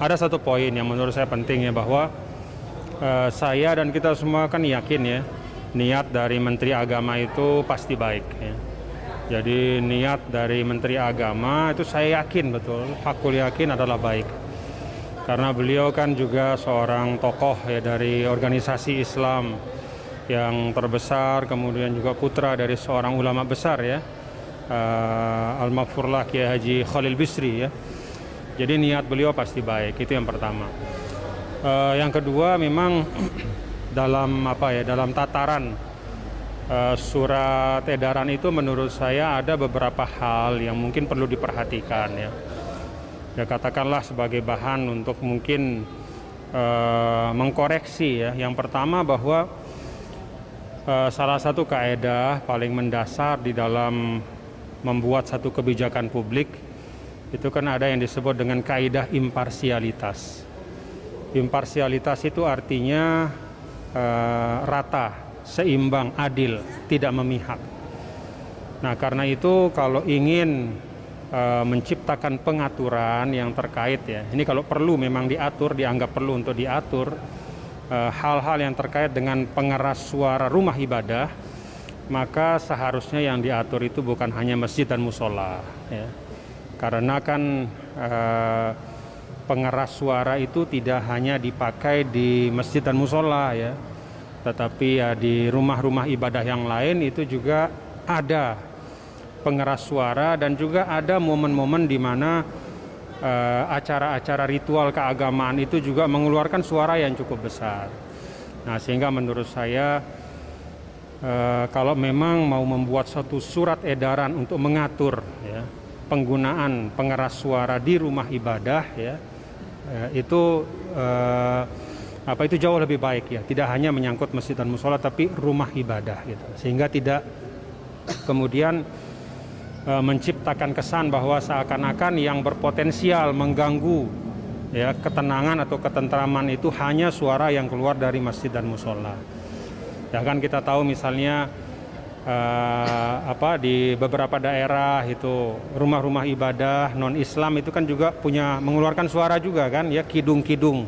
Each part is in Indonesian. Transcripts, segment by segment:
ada satu poin yang menurut saya penting ya, bahwa saya dan kita semua kan yakin ya, niat dari Menteri Agama itu pasti baik ya. Jadi niat dari Menteri Agama itu saya yakin betul, hakul yakin adalah baik. Karena beliau kan juga seorang tokoh ya dari organisasi Islam yang terbesar, kemudian juga putra dari seorang ulama besar ya, Al-Maghfurlah Kiai Haji Khalil Bisri ya. Jadi niat beliau pasti baik, itu yang pertama. Yang kedua memang dalam tataran surat edaran itu menurut saya ada beberapa hal yang mungkin perlu diperhatikan ya. Ya katakanlah sebagai bahan untuk mungkin mengkoreksi ya. Yang pertama bahwa salah satu kaedah paling mendasar di dalam membuat satu kebijakan publik itu kan ada yang disebut dengan kaidah imparsialitas. Imparsialitas itu artinya rata, seimbang, adil, tidak memihak. Nah, karena itu kalau ingin menciptakan pengaturan yang terkait ya, ini kalau perlu memang diatur, dianggap perlu untuk diatur hal-hal yang terkait dengan pengeras suara rumah ibadah, maka seharusnya yang diatur itu bukan hanya masjid dan musola ya. Karena kan pengeras suara itu tidak hanya dipakai di masjid dan musola ya, tetapi ya di rumah-rumah ibadah yang lain itu juga ada pengeras suara, dan juga ada momen-momen di mana acara-acara ritual keagamaan itu juga mengeluarkan suara yang cukup besar. Nah, sehingga menurut saya kalau memang mau membuat satu surat edaran untuk mengatur ya, penggunaan pengeras suara di rumah ibadah ya, itu jauh lebih baik ya, tidak hanya menyangkut masjid dan musola tapi rumah ibadah gitu, sehingga tidak kemudian menciptakan kesan bahwa seakan-akan yang berpotensial mengganggu ya ketenangan atau ketentraman itu hanya suara yang keluar dari masjid dan musola. Ya kan kita tahu misalnya di beberapa daerah itu rumah-rumah ibadah non-Islam itu kan juga mengeluarkan suara juga kan ya, kidung-kidung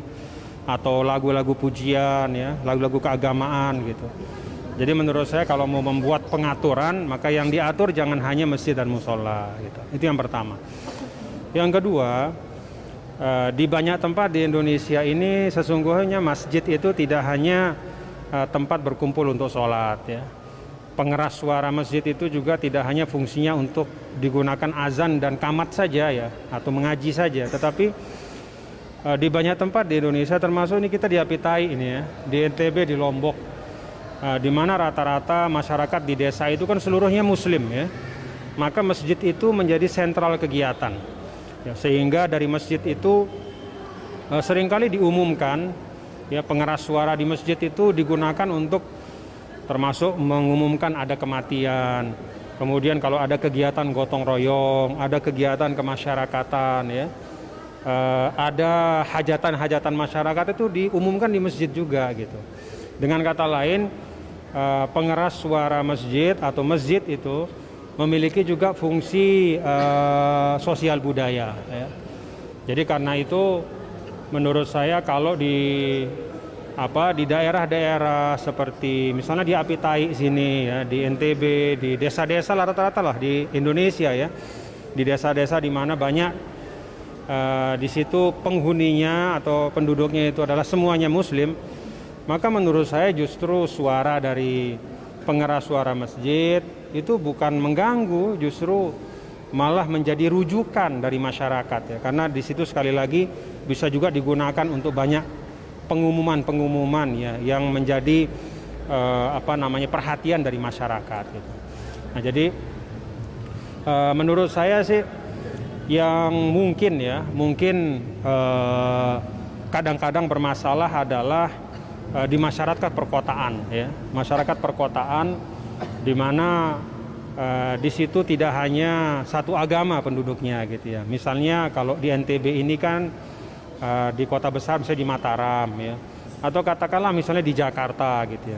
atau lagu-lagu pujian ya, lagu-lagu keagamaan gitu. Jadi menurut saya kalau mau membuat pengaturan, maka yang diatur jangan hanya masjid dan musola gitu. Itu yang pertama. Yang kedua, di banyak tempat di Indonesia ini sesungguhnya masjid itu tidak hanya tempat berkumpul untuk sholat ya. Pengeras suara masjid itu juga tidak hanya fungsinya untuk digunakan azan dan qamat saja ya, atau mengaji saja, tetapi di banyak tempat di Indonesia, termasuk ini kita di Apitai ini ya, di NTB, di Lombok, di mana rata-rata masyarakat di desa itu kan seluruhnya muslim ya, maka masjid itu menjadi sentral kegiatan ya, sehingga dari masjid itu seringkali diumumkan ya, pengeras suara di masjid itu digunakan untuk termasuk mengumumkan ada kematian, kemudian kalau ada kegiatan gotong royong, ada kegiatan kemasyarakatan ya, ada hajatan-hajatan masyarakat itu diumumkan di masjid juga gitu. Dengan kata lain, pengeras suara masjid atau masjid itu memiliki juga fungsi sosial budaya ya. Jadi karena itu menurut saya kalau di daerah-daerah seperti misalnya di Apitai sini ya, di NTB, di desa-desa rata-rata lah di Indonesia ya, di desa-desa di mana banyak di situ penghuninya atau penduduknya itu adalah semuanya muslim, maka menurut saya justru suara dari pengeras suara masjid itu bukan mengganggu, justru malah menjadi rujukan dari masyarakat ya, karena di situ sekali lagi bisa juga digunakan untuk banyak pengumuman ya, yang menjadi perhatian dari masyarakat gitu. Nah, jadi menurut saya sih yang mungkin kadang-kadang bermasalah adalah di masyarakat perkotaan ya, masyarakat perkotaan di mana di situ tidak hanya satu agama penduduknya gitu ya. Misalnya kalau di NTB ini kan di kota besar, misalnya di Mataram ya, atau katakanlah misalnya di Jakarta gitu ya.